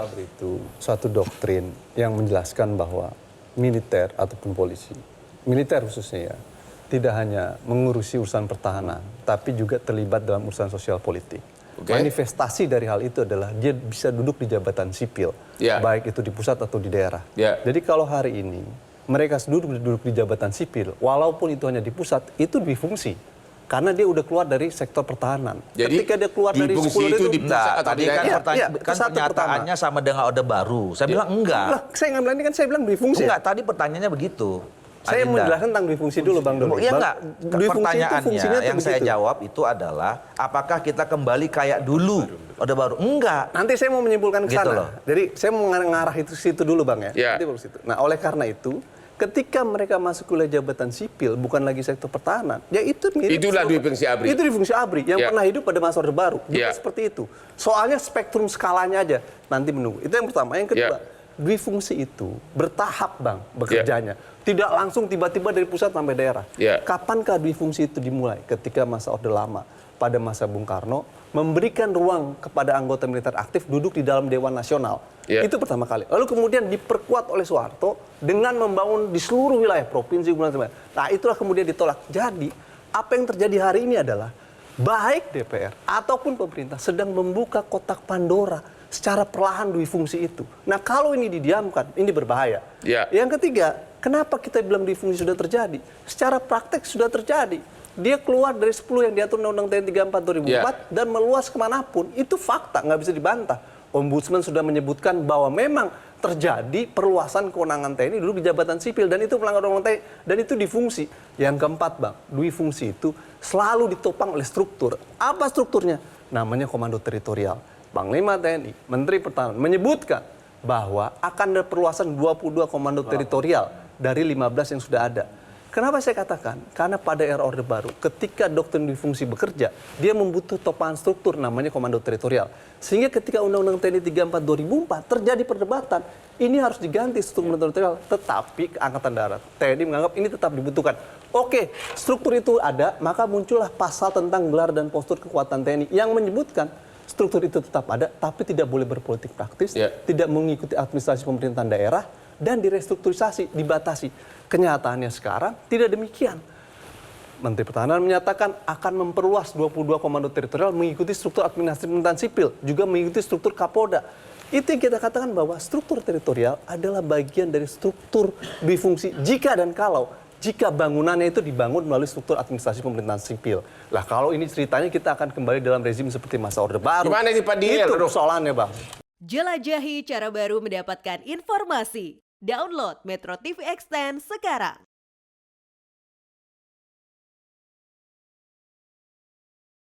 ABRI itu suatu doktrin yang menjelaskan bahwa militer ataupun polisi, militer khususnya ya, tidak hanya mengurusi urusan pertahanan, tapi juga terlibat dalam urusan sosial politik. Manifestasi dari hal itu adalah dia bisa duduk di jabatan sipil, baik itu di pusat atau di daerah. Jadi kalau hari ini mereka duduk di jabatan sipil, walaupun itu hanya di pusat, itu difungsi. Karena dia udah keluar dari sektor pertahanan. Jadi, ketika dia keluar dari fungsi itu di pusat atau tadi di kan, daerah? kan pernyataannya sama dengan Orde Baru. Saya bilang enggak. Lah, saya nggak bilang ini kan saya bilang difungsi. Enggak, tadi pertanyaannya begitu. Saya mau menjelaskan tentang difungsi dulu, Bang Doli. Iya enggak, Pertanyaannya yang saya jawab itu adalah apakah kita kembali kayak dulu Orde Baru? Enggak. Nanti saya mau menyimpulkan ke sana. Gitu loh. Jadi saya mau mengarah itu situ dulu, Bang ya. Ya. Nanti baru situ. Nah, oleh karena itu, ketika mereka masuk ke jabatan sipil, bukan lagi sektor pertahanan, ya itu mirip. Itulah difungsi ABRI. Itu difungsi ABRI yang pernah hidup pada masa Orde Baru. Juga seperti itu. Soalnya spektrum skalanya aja nanti menunggu. Itu yang pertama. Yang kedua, difungsi itu bertahap, Bang, bekerjanya. Tidak langsung tiba-tiba dari pusat sampai daerah. Kapankah difungsi itu dimulai? Ketika masa Orde Lama, pada masa Bung Karno, memberikan ruang kepada anggota militer aktif duduk di dalam Dewan Nasional. Itu pertama kali. Lalu kemudian diperkuat oleh Soeharto dengan membangun di seluruh wilayah provinsi. Nah, itulah kemudian ditolak. Jadi, apa yang terjadi hari ini adalah baik DPR ataupun pemerintah sedang membuka kotak Pandora secara perlahan dui fungsi itu. Nah, kalau ini didiamkan, ini berbahaya. Yang ketiga, kenapa kita bilang dui fungsi sudah terjadi? Secara praktek sudah terjadi. Dia keluar dari 10 yang diatur Undang-Undang TNI 34 2004 dan meluas kemanapun. Itu fakta, nggak bisa dibantah. Ombudsman sudah menyebutkan bahwa memang terjadi perluasan kewenangan TNI dulu di jabatan sipil dan itu melanggar Undang-Undang TNI dan itu difungsi. Yang keempat, Bang, dui fungsi itu selalu ditopang oleh struktur. Apa strukturnya? Namanya komando teritorial. Panglima TNI, Menteri Pertahanan menyebutkan bahwa akan ada perluasan 22 komando teritorial dari 15 yang sudah ada. Kenapa saya katakan? Karena pada era Orde Baru, ketika doktrin difungsi bekerja, dia membutuhkan topangan struktur namanya komando teritorial. Sehingga ketika Undang-Undang TNI 34 2004 terjadi perdebatan, ini harus diganti struktur teritorial. Tetapi Angkatan Darat, TNI menganggap ini tetap dibutuhkan. Oke, struktur itu ada, maka muncullah pasal tentang gelar dan postur kekuatan TNI yang menyebutkan struktur itu tetap ada, tapi tidak boleh berpolitik praktis, tidak mengikuti administrasi pemerintahan daerah, dan direstrukturisasi, dibatasi. Kenyataannya sekarang tidak demikian. Menteri Pertahanan menyatakan akan memperluas 22 komando teritorial mengikuti struktur administrasi pemerintahan sipil, juga mengikuti struktur Kapolda. Itu yang kita katakan bahwa struktur teritorial adalah bagian dari struktur bifungsi jika dan kalau jika bangunannya itu dibangun melalui struktur administrasi pemerintahan sipil. Lah kalau ini ceritanya kita akan kembali dalam rezim seperti masa Orde Baru. Gimana sih Pak Diel? Itu persoalannya, Bang. Jelajahi cara baru mendapatkan informasi. Download Metro TV Extend sekarang.